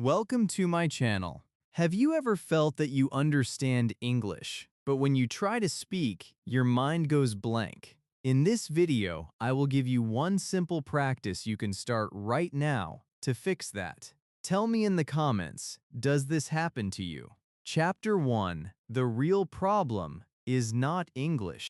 Welcome to my channel. Have you ever felt that you understand English, but when you try to speak, your mind goes blank? In this video, I will give you one simple practice you can start right now to fix that. Tell me in the comments, does this happen to you? Chapter 1. The real problem is not English.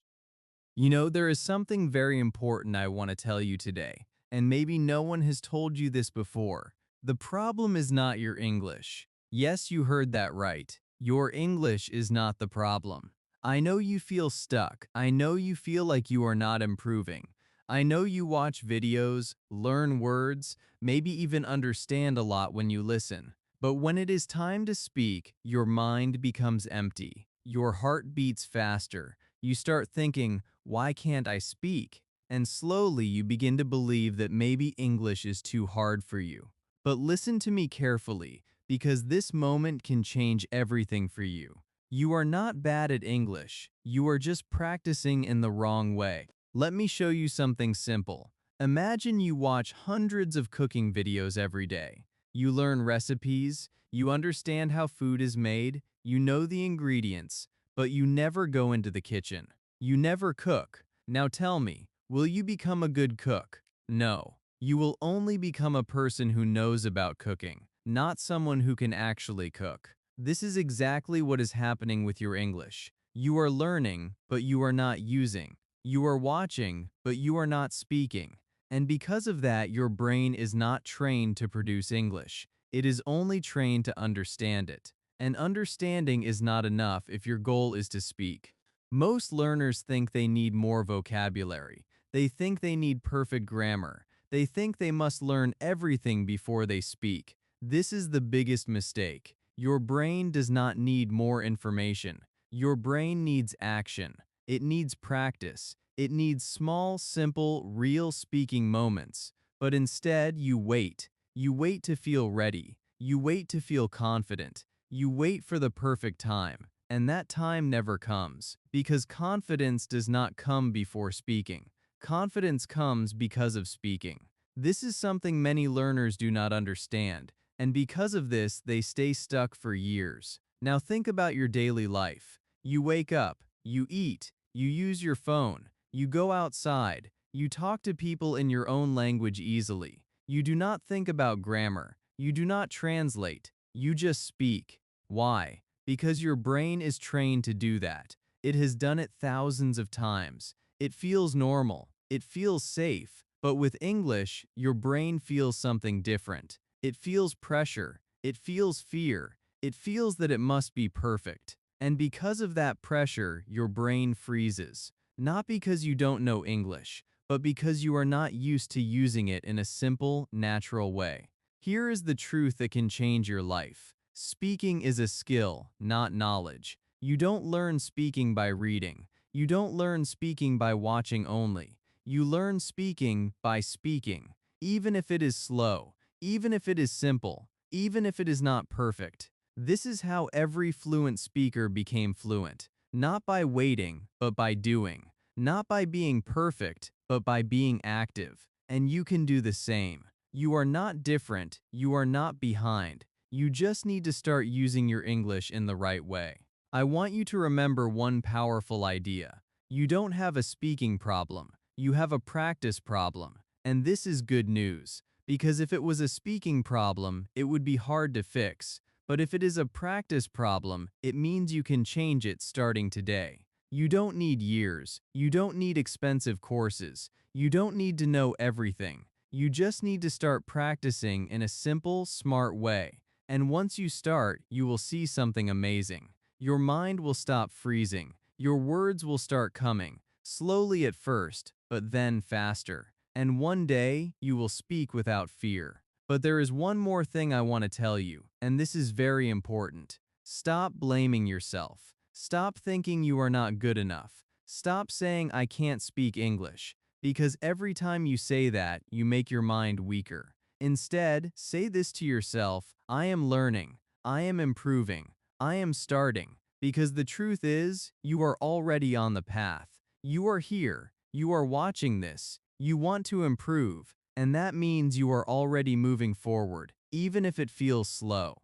There is something very important I want to tell you today, and maybe no one has told you this before. The problem is not your English. Yes, you heard that right. Your English is not the problem. I know you feel stuck. I know you feel like you are not improving. I know you watch videos, learn words, maybe even understand a lot when you listen. But when it is time to speak, your mind becomes empty. Your heart beats faster. You start thinking, why can't I speak? And slowly you begin to believe that maybe English is too hard for you. But listen to me carefully, because this moment can change everything for you. You are not bad at English. You are just practicing in the wrong way. Let me show you something simple. Imagine you watch hundreds of cooking videos every day. You learn recipes, you understand how food is made, you know the ingredients, but you never go into the kitchen. You never cook. Now tell me, will you become a good cook? No. You will only become a person who knows about cooking, not someone who can actually cook. This is exactly what is happening with your English. You are learning, but you are not using. You are watching, but you are not speaking. And because of that, your brain is not trained to produce English. It is only trained to understand it. And understanding is not enough if your goal is to speak. Most learners think they need more vocabulary. They think they need perfect grammar. They think they must learn everything before they speak. This is the biggest mistake. Your brain does not need more information. Your brain needs action. It needs practice. It needs small, simple, real speaking moments. But instead, you wait. You wait to feel ready. You wait to feel confident. You wait for the perfect time. And that time never comes, because confidence does not come before speaking. Confidence comes because of speaking. This is something many learners do not understand, and because of this, they stay stuck for years. Now think about your daily life. You wake up, you eat, you use your phone, you go outside, you talk to people in your own language easily. You do not think about grammar. You do not translate. You just speak. Why? Because your brain is trained to do that. It has done it thousands of times. It feels normal. It feels safe. But with English, your brain feels something different. It feels pressure. It feels fear. It feels that it must be perfect. And because of that pressure, your brain freezes. Not because you don't know English, but because you are not used to using it in a simple, natural way. Here is the truth that can change your life. Speaking is a skill, not knowledge. You don't learn speaking by reading. You don't learn speaking by watching only. You learn speaking by speaking, even if it is slow, even if it is simple, even if it is not perfect. This is how every fluent speaker became fluent, not by waiting, but by doing, not by being perfect, but by being active. And you can do the same. You are not different, you are not behind. You just need to start using your English in the right way. I want you to remember one powerful idea. You don't have a speaking problem. You have a practice problem, and this is good news, because if it was a speaking problem, it would be hard to fix. But if it is a practice problem, it means you can change it starting today. You don't need years. You don't need expensive courses. You don't need to know everything. You just need to start practicing in a simple, smart way. And once you start, you will see something amazing. Your mind will stop freezing. Your words will start coming, slowly at first, but then faster. And one day, you will speak without fear. But there is one more thing I want to tell you, and this is very important. Stop blaming yourself. Stop thinking you are not good enough. Stop saying I can't speak English, because every time you say that, you make your mind weaker. Instead, say this to yourself, I am learning, I am improving, I am starting, because the truth is, you are already on the path. You are here, you are watching this, you want to improve, and that means you are already moving forward. even if it feels slow.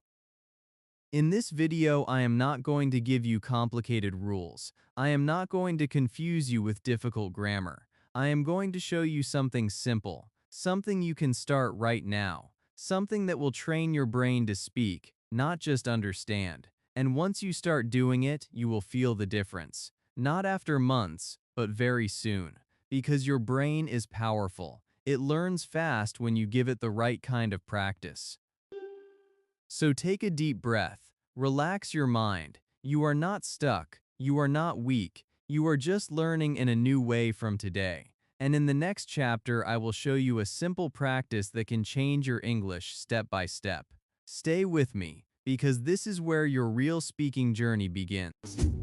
In this video, I am not going to give you complicated rules. I am not going to confuse you with difficult grammar. I am going to show you something simple, something you can start right now, something that will train your brain to speak, not just understand. And once you start doing it, you will feel the difference. Not after months, but very soon. Because your brain is powerful. It learns fast when you give it the right kind of practice. So take a deep breath, relax your mind. You are not stuck, you are not weak, you are just learning in a new way from today. And in the next chapter, I will show you a simple practice that can change your English step by step. Stay with me, because this is where your real speaking journey begins.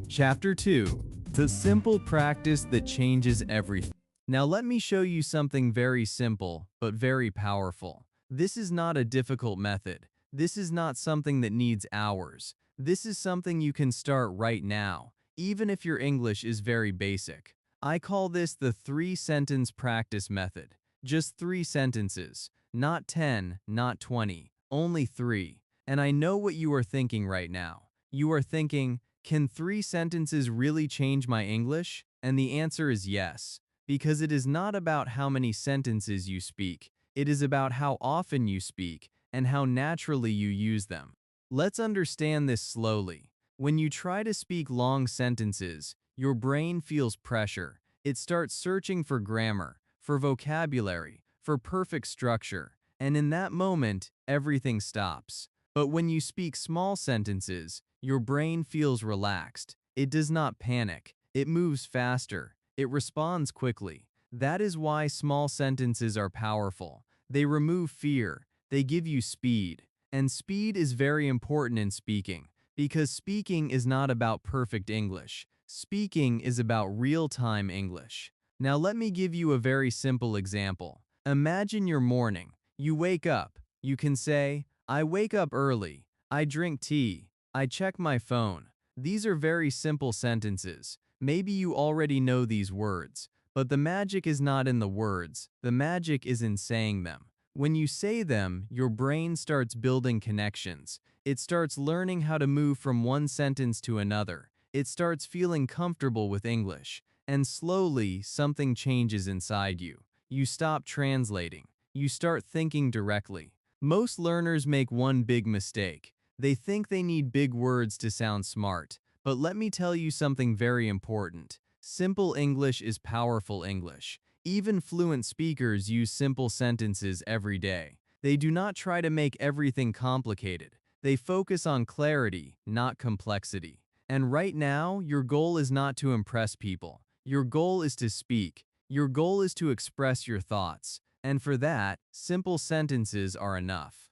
Chapter 2. The simple practice that changes everything. Now let me show you something very simple, but very powerful. This is not a difficult method. This is not something that needs hours. This is something you can start right now, even if your English is very basic. I call this the 3-sentence practice method. Just 3 sentences, not 10, not 20, only 3. And I know what you are thinking right now. You are thinking, can 3 sentences really change my English? And the answer is yes, because it is not about how many sentences you speak. It is about how often you speak and how naturally you use them. Let's understand this slowly. When you try to speak long sentences, your brain feels pressure. It starts searching for grammar, for vocabulary, for perfect structure. And in that moment, everything stops. But when you speak small sentences, your brain feels relaxed. It does not panic. It moves faster. It responds quickly. That is why small sentences are powerful. They remove fear. They give you speed. And speed is very important in speaking, because speaking is not about perfect English. Speaking is about real-time English. Now let me give you a very simple example. Imagine your morning. You wake up. You can say, I wake up early. I drink tea. I check my phone. These are very simple sentences. Maybe you already know these words, but the magic is not in the words. The magic is in saying them. When you say them, your brain starts building connections. It starts learning how to move from one sentence to another. It starts feeling comfortable with English. And slowly, something changes inside you. You stop translating. You start thinking directly. Most learners make one big mistake. They think they need big words to sound smart. But let me tell you something very important. Simple English is powerful English. Even fluent speakers use simple sentences every day. They do not try to make everything complicated. They focus on clarity, not complexity. And right now, your goal is not to impress people. Your goal is to speak. Your goal is to express your thoughts. And for that, simple sentences are enough.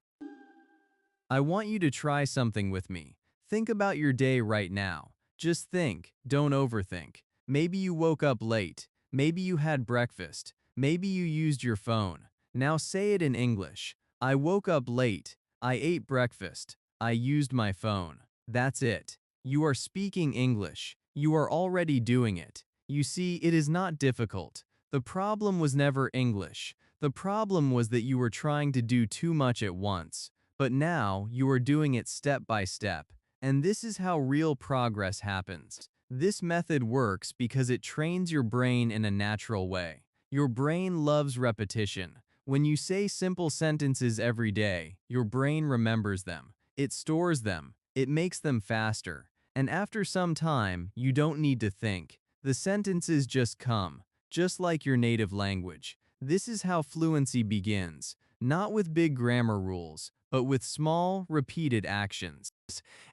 I want you to try something with me. Think about your day right now. Just think, don't overthink. Maybe you woke up late. Maybe you had breakfast. Maybe you used your phone. Now say it in English. I woke up late. I ate breakfast. I used my phone. That's it. You are speaking English. You are already doing it. You see, it is not difficult. The problem was never English. The problem was that you were trying to do too much at once. But now, you are doing it step by step. And this is how real progress happens. This method works because it trains your brain in a natural way. Your brain loves repetition. When you say simple sentences every day, your brain remembers them. It stores them. It makes them faster. And after some time, you don't need to think. The sentences just come, just like your native language. This is how fluency begins, not with big grammar rules, but with small, repeated actions.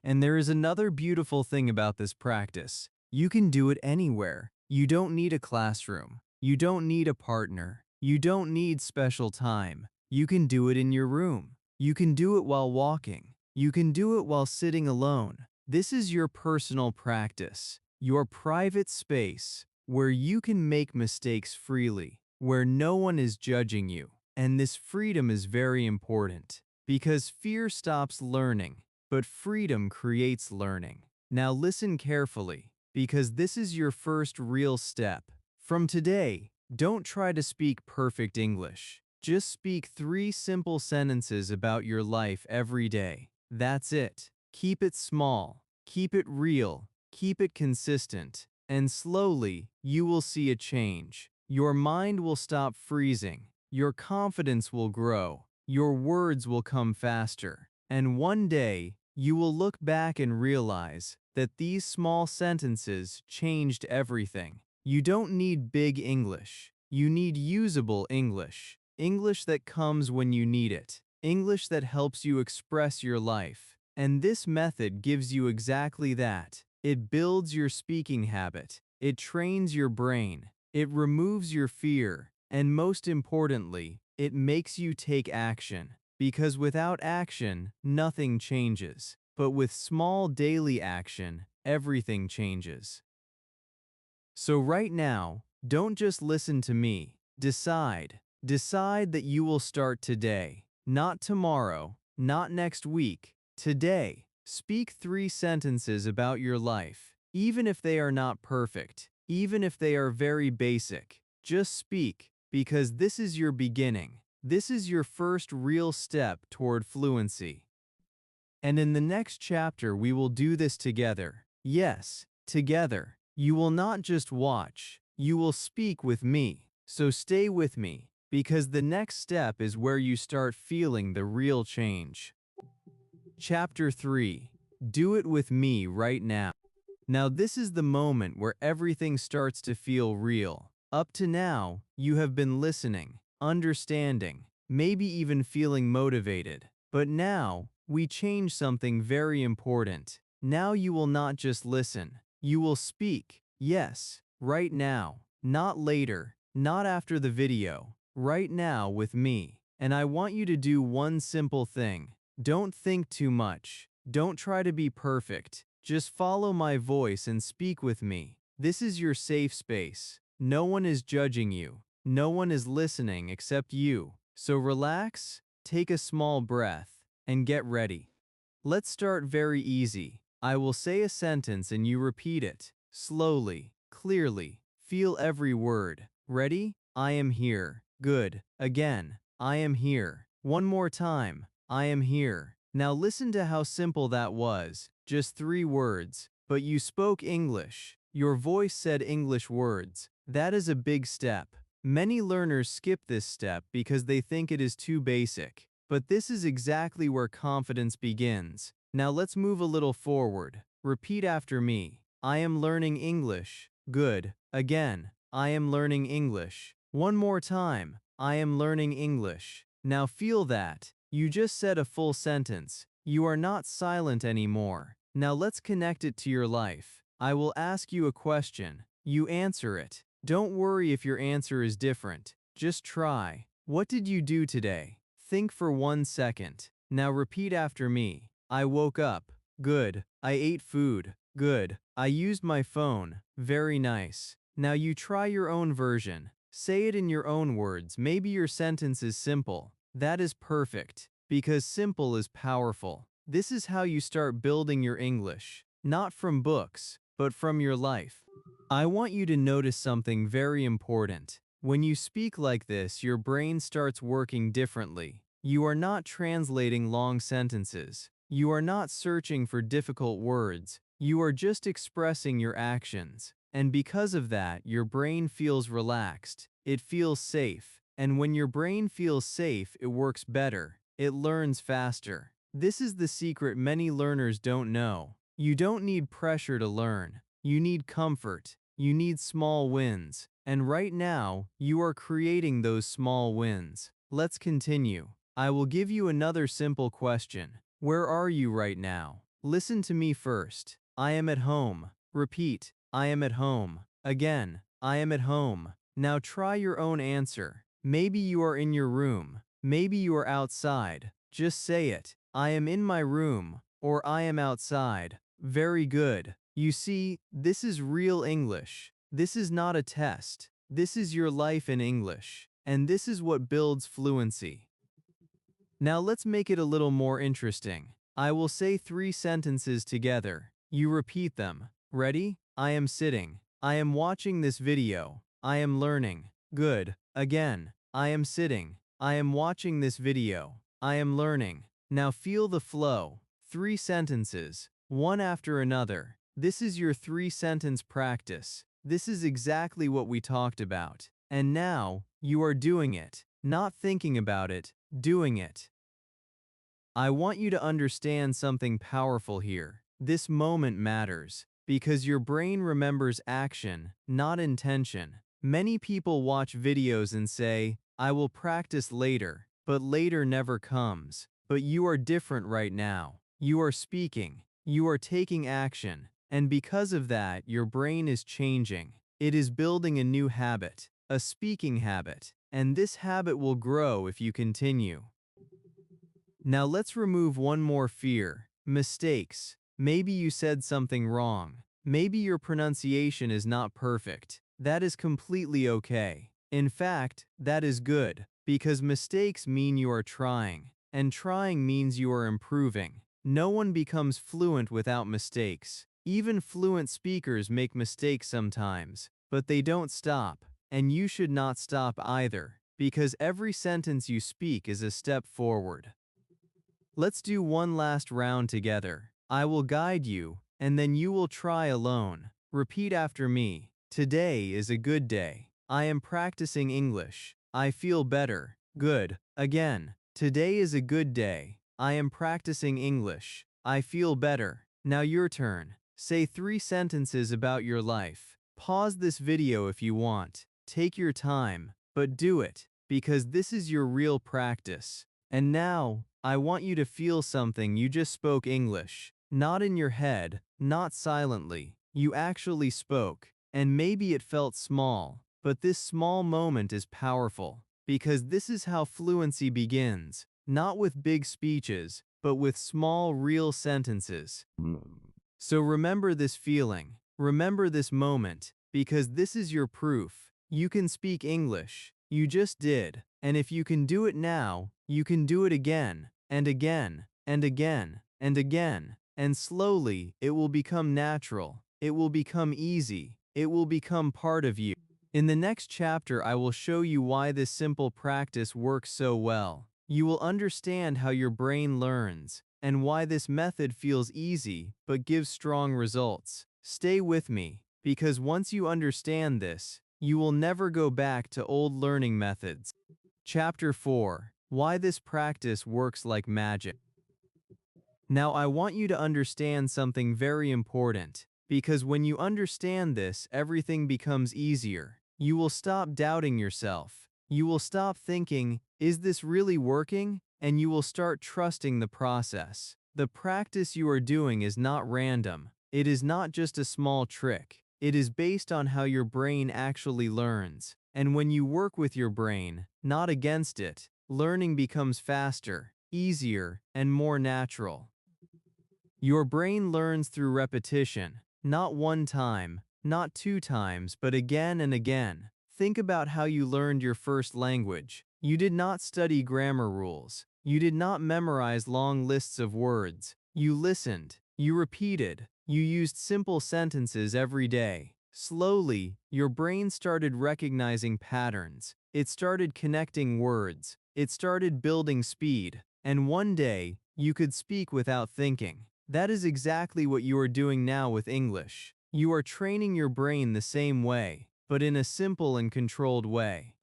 And there is another beautiful thing about this practice. You can do it anywhere. You don't need a classroom. You don't need a partner. You don't need special time. You can do it in your room. You can do it while walking. You can do it while sitting alone. This is your personal practice, your private space, where you can make mistakes freely, where no one is judging you. And this freedom is very important, because fear stops learning, but freedom creates learning. Now listen carefully, because this is your first real step. From today, don't try to speak perfect English. Just speak 3 simple sentences about your life every day. That's it. Keep it small, keep it real, keep it consistent, and slowly you will see a change. Your mind will stop freezing, your confidence will grow, your words will come faster, and one day you will look back and realize that these small sentences changed everything. You don't need big English. You need usable English. English that comes when you need it. English that helps you express your life. And this method gives you exactly that. It builds your speaking habit. It trains your brain. It removes your fear. And most importantly, it makes you take action. Because without action, nothing changes. But with small daily action, everything changes. So right now, don't just listen to me. Decide. Decide that you will start today. Not tomorrow, not next week. Today. Speak 3 sentences about your life. Even if they are not perfect. Even if they are very basic. Just speak, because this is your beginning. This is your first real step toward fluency. And in the next chapter we will do this together. Yes, together. You will not just watch, you will speak with me. So stay with me, because the next step is where you start feeling the real change. Chapter 3. Do it with me right now. Now this is the moment where everything starts to feel real. Up to now, you have been listening, understanding, maybe even feeling motivated. But now, we change something very important. Now you will not just listen, you will speak. Yes, right now, not later, not after the video, right now with me. And I want you to do one simple thing. Don't think too much. Don't try to be perfect. Just follow my voice and speak with me. This is your safe space. No one is judging you. No one is listening except you. So relax, take a small breath, and get ready. Let's start very easy. I will say a sentence and you repeat it. Slowly, clearly. Feel every word. Ready? I am here. Good. Again. I am here. One more time. I am here. Now listen to how simple that was. Just 3 words. But you spoke English. Your voice said English words. That is a big step. Many learners skip this step because they think it is too basic. But this is exactly where confidence begins. Now let's move a little forward. Repeat after me. I am learning English. Good. Again. I am learning English. One more time. I am learning English. Now feel that. You just said a full sentence. You are not silent anymore. Now let's connect it to your life. I will ask you a question. You answer it. Don't worry if your answer is different. Just try. What did you do today? Think for 1 second. Now repeat after me. I woke up. Good. I ate food. Good. I used my phone. Very nice. Now you try your own version. Say it in your own words. Maybe your sentence is simple. That is perfect. Because simple is powerful. This is how you start building your English. Not from books, but from your life. I want you to notice something very important. When you speak like this, your brain starts working differently. You are not translating long sentences. You are not searching for difficult words. You are just expressing your actions. And because of that, your brain feels relaxed. It feels safe. And when your brain feels safe, it works better. It learns faster. This is the secret many learners don't know. You don't need pressure to learn. You need comfort. You need small wins. And right now, you are creating those small wins. Let's continue. I will give you another simple question. Where are you right now? Listen to me first. I am at home. Repeat. I am at home. Again. I am at home. Now try your own answer. Maybe you are in your room. Maybe you are outside. Just say it. I am in my room. Or I am outside. Very good. You see, this is real English. This is not a test. This is your life in English. And this is what builds fluency. Now let's make it a little more interesting. I will say 3 sentences together. You repeat them. Ready? I am sitting. I am watching this video. I am learning. Good. Again. I am sitting. I am watching this video. I am learning. Now feel the flow. 3 sentences, one after another. This is your 3-sentence practice. This is exactly what we talked about. And now, you are doing it. Not thinking about it, doing it. I want you to understand something powerful here. This moment matters because your brain remembers action, not intention. Many people watch videos and say, I will practice later, but later never comes. But you are different right now. You are speaking, you are taking action, and because of that, your brain is changing. It is building a new habit, a speaking habit, and this habit will grow if you continue. Now let's remove one more fear, mistakes. Maybe you said something wrong. Maybe your pronunciation is not perfect. That is completely okay. In fact, that is good, because mistakes mean you are trying, and trying means you are improving. No one becomes fluent without mistakes. Even fluent speakers make mistakes sometimes, but they don't stop, and you should not stop either, because every sentence you speak is a step forward. Let's do one last round together. I will guide you, and then you will try alone. Repeat after me. Today is a good day. I am practicing English. I feel better. Good. Again. Today is a good day. I am practicing English. I feel better. Now your turn. Say 3 sentences about your life. Pause this video if you want. Take your time, but do it, because this is your real practice. And now, I want you to feel something. You just spoke English. Not in your head, not silently. You actually spoke. And maybe it felt small, but this small moment is powerful. Because this is how fluency begins. Not with big speeches, but with small, real sentences. So remember this feeling. Remember this moment, because this is your proof. You can speak English. You just did. And if you can do it now, you can do it again, and again, and again, and again. And slowly, it will become natural. It will become easy. It will become part of you. In the next chapter, I will show you why this simple practice works so well. You will understand how your brain learns, and why this method feels easy but gives strong results. Stay with me, because once you understand this, you will never go back to old learning methods. Chapter 4. Why this practice works like magic. Now I want you to understand something very important, because when you understand this, everything becomes easier. You will stop doubting yourself. You will stop thinking, is this really working? And you will start trusting the process. The practice you are doing is not random. It is not just a small trick. It is based on how your brain actually learns. And when you work with your brain, not against it, learning becomes faster, easier, and more natural. Your brain learns through repetition, not one time, not 2 times, but again and again. Think about how you learned your first language. You did not study grammar rules. You did not memorize long lists of words. You listened. You repeated. You used simple sentences every day. Slowly, your brain started recognizing patterns. It started connecting words. It started building speed. And one day, you could speak without thinking. That is exactly what you are doing now with English. You are training your brain the same way, but in a simple and controlled way.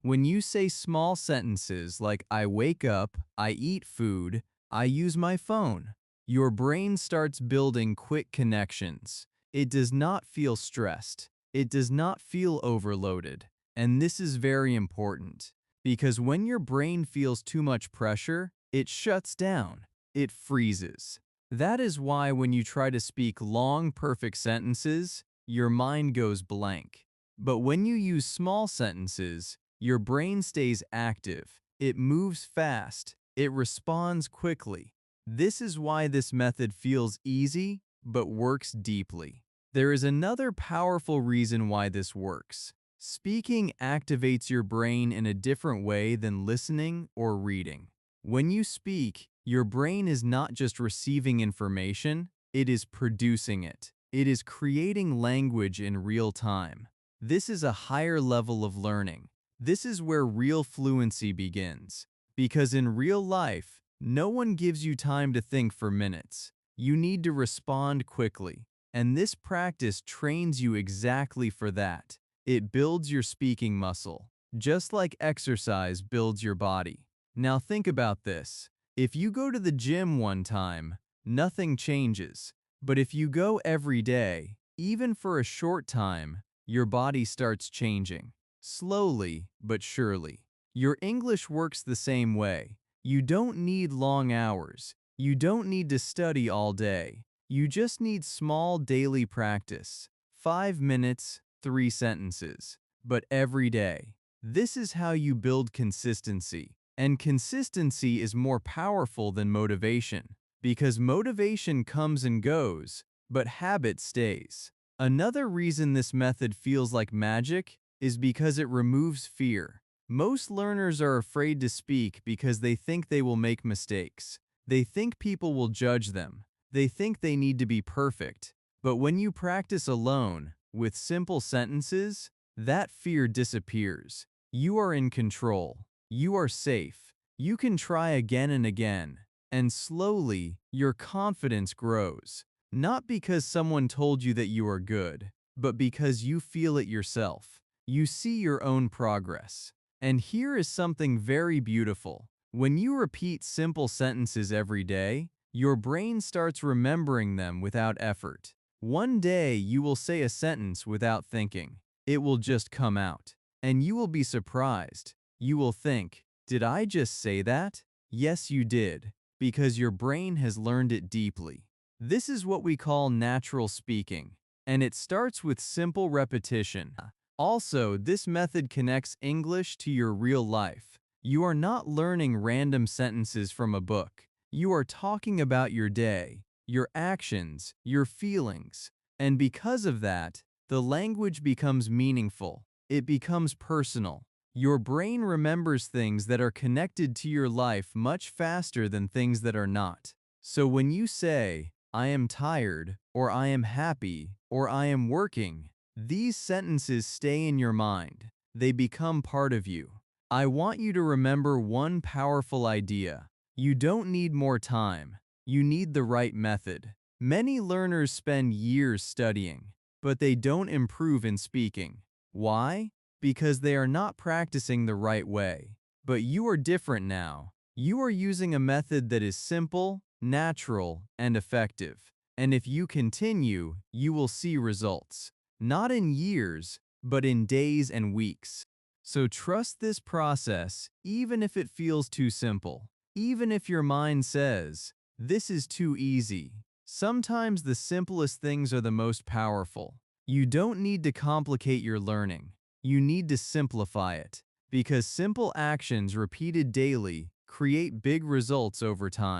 When you say small sentences like I wake up, I eat food, I use my phone, your brain starts building quick connections. It does not feel stressed. It does not feel overloaded. And this is very important, because when your brain feels too much pressure, it shuts down. It freezes. That is why when you try to speak long, perfect sentences, your mind goes blank. But when you use small sentences, your brain stays active. It moves fast. It responds quickly. This is why this method feels easy, but works deeply. There is another powerful reason why this works. Speaking activates your brain in a different way than listening or reading. When you speak, your brain is not just receiving information, it is producing it. It is creating language in real time. This is a higher level of learning. This is where real fluency begins. Because in real life, no one gives you time to think for minutes. You need to respond quickly. And this practice trains you exactly for that. It builds your speaking muscle, just like exercise builds your body. Now think about this. If you go to the gym one time, nothing changes. But if you go every day, even for a short time, your body starts changing. Slowly but surely. Your English works the same way. You don't need long hours. You don't need to study all day. You just need small daily practice. 5 minutes, 3 sentences. But every day. This is how you build consistency. And consistency is more powerful than motivation. Because motivation comes and goes, but habit stays. Another reason this method feels like magic is because it removes fear. Most learners are afraid to speak because they think they will make mistakes. They think people will judge them. They think they need to be perfect. But when you practice alone, with simple sentences, that fear disappears. You are in control. You are safe. You can try again and again. And slowly, your confidence grows. Not because someone told you that you are good, but because you feel it yourself. You see your own progress. And here is something very beautiful. When you repeat simple sentences every day, your brain starts remembering them without effort. One day you will say a sentence without thinking. It will just come out. And you will be surprised. You will think, did I just say that? Yes, you did, because your brain has learned it deeply. This is what we call natural speaking, and it starts with simple repetition. Also, this method connects English to your real life. You are not learning random sentences from a book. You are talking about your day, your actions, your feelings. And because of that, the language becomes meaningful. It becomes personal. Your brain remembers things that are connected to your life much faster than things that are not. So when you say, I am tired, or I am happy, or I am working, these sentences stay in your mind. They become part of you. I want you to remember one powerful idea. You don't need more time. You need the right method. Many learners spend years studying, but they don't improve in speaking. Why? Because they are not practicing the right way. But you are different now. You are using a method that is simple, natural, and effective. And if you continue, you will see results. Not in years, but in days and weeks. So trust this process, even if it feels too simple. Even if your mind says, this is too easy. Sometimes the simplest things are the most powerful. You don't need to complicate your learning. You need to simplify it. Because simple actions repeated daily create big results over time.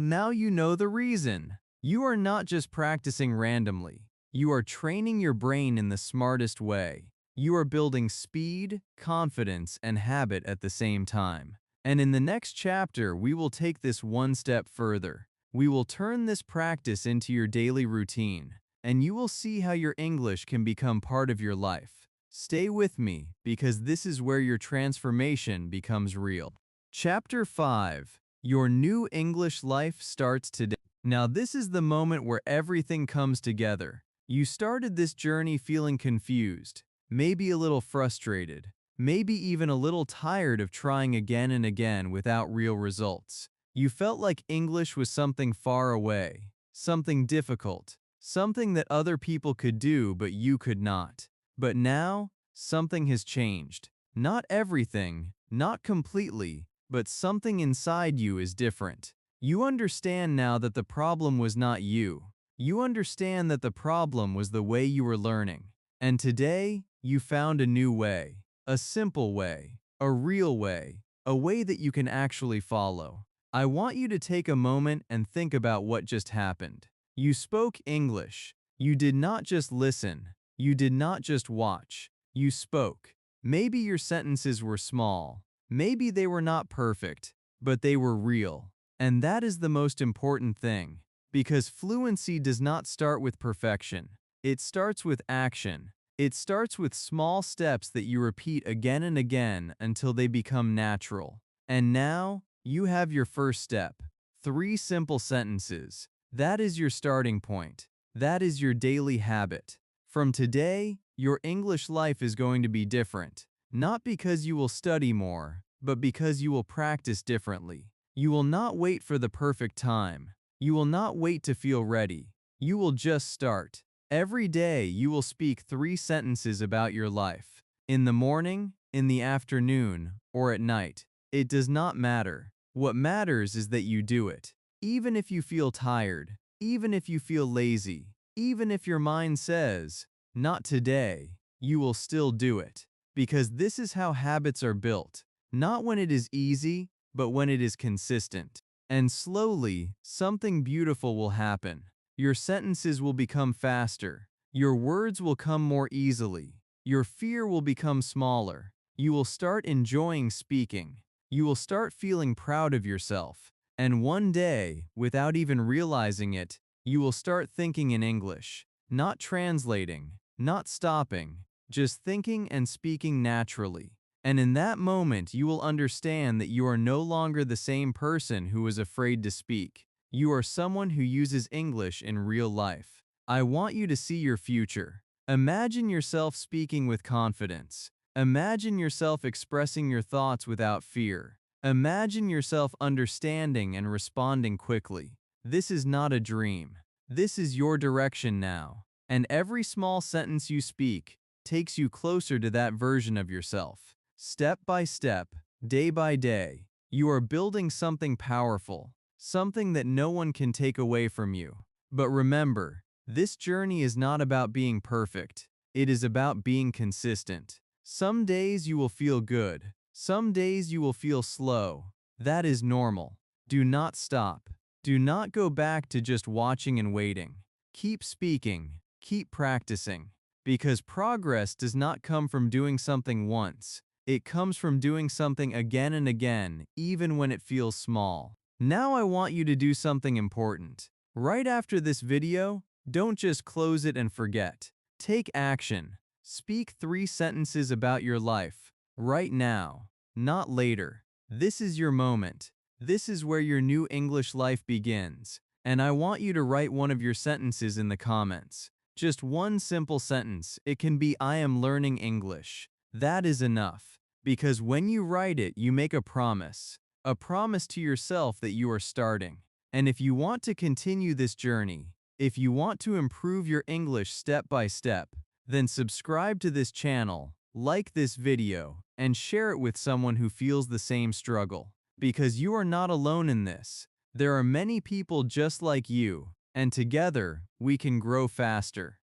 Now you know the reason. You are not just practicing randomly. You are training your brain in the smartest way. You are building speed, confidence, and habit at the same time. And in the next chapter, we will take this one step further. We will turn this practice into your daily routine, and you will see how your English can become part of your life. Stay with me, because this is where your transformation becomes real. Chapter 5. Your new English life starts today. Now this is the moment where everything comes together. You started this journey feeling confused, maybe a little frustrated, maybe even a little tired of trying again and again without real results. You felt like English was something far away, something difficult, something that other people could do but you could not. But now, something has changed. Not everything, not completely, but something inside you is different. You understand now that the problem was not you. You understand that the problem was the way you were learning. And today, you found a new way. A simple way. A real way. A way that you can actually follow. I want you to take a moment and think about what just happened. You spoke English. You did not just listen. You did not just watch. You spoke. Maybe your sentences were small. Maybe they were not perfect, but they were real. And that is the most important thing. Because fluency does not start with perfection. It starts with action. It starts with small steps that you repeat again and again until they become natural. And now, you have your first step. 3 simple sentences. That is your starting point. That is your daily habit. From today, your English life is going to be different. Not because you will study more, but because you will practice differently. You will not wait for the perfect time. You will not wait to feel ready. You will just start. Every day, you will speak 3 sentences about your life. In the morning, in the afternoon, or at night. It does not matter. What matters is that you do it. Even if you feel tired, even if you feel lazy, even if your mind says, "Not today," you will still do it. Because this is how habits are built. Not when it is easy, but when it is consistent. And slowly, something beautiful will happen. Your sentences will become faster. Your words will come more easily. Your fear will become smaller. You will start enjoying speaking. You will start feeling proud of yourself. And one day, without even realizing it, you will start thinking in English. Not translating, not stopping, just thinking and speaking naturally. And in that moment, you will understand that you are no longer the same person who is afraid to speak. You are someone who uses English in real life. I want you to see your future. Imagine yourself speaking with confidence. Imagine yourself expressing your thoughts without fear. Imagine yourself understanding and responding quickly. This is not a dream. This is your direction now. And every small sentence you speak takes you closer to that version of yourself. Step by step, day by day, you are building something powerful, something that no one can take away from you. But remember, this journey is not about being perfect. It is about being consistent. Some days you will feel good. Some days you will feel slow. That is normal. Do not stop. Do not go back to just watching and waiting. Keep speaking. Keep practicing. Because progress does not come from doing something once. It comes from doing something again and again, even when it feels small. Now I want you to do something important. Right after this video, don't just close it and forget. Take action. Speak 3 sentences about your life. Right now. Not later. This is your moment. This is where your new English life begins. And I want you to write one of your sentences in the comments. Just one simple sentence. It can be "I am learning English." That is enough. Because when you write it, you make a promise. A promise to yourself that you are starting. And if you want to continue this journey, if you want to improve your English step by step, then subscribe to this channel, like this video, and share it with someone who feels the same struggle. Because you are not alone in this. There are many people just like you, and together, we can grow faster.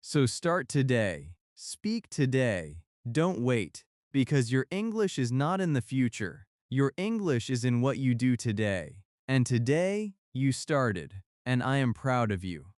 So start today. Speak today. Don't wait. Because your English is not in the future. Your English is in what you do today. And today, you started. And I am proud of you.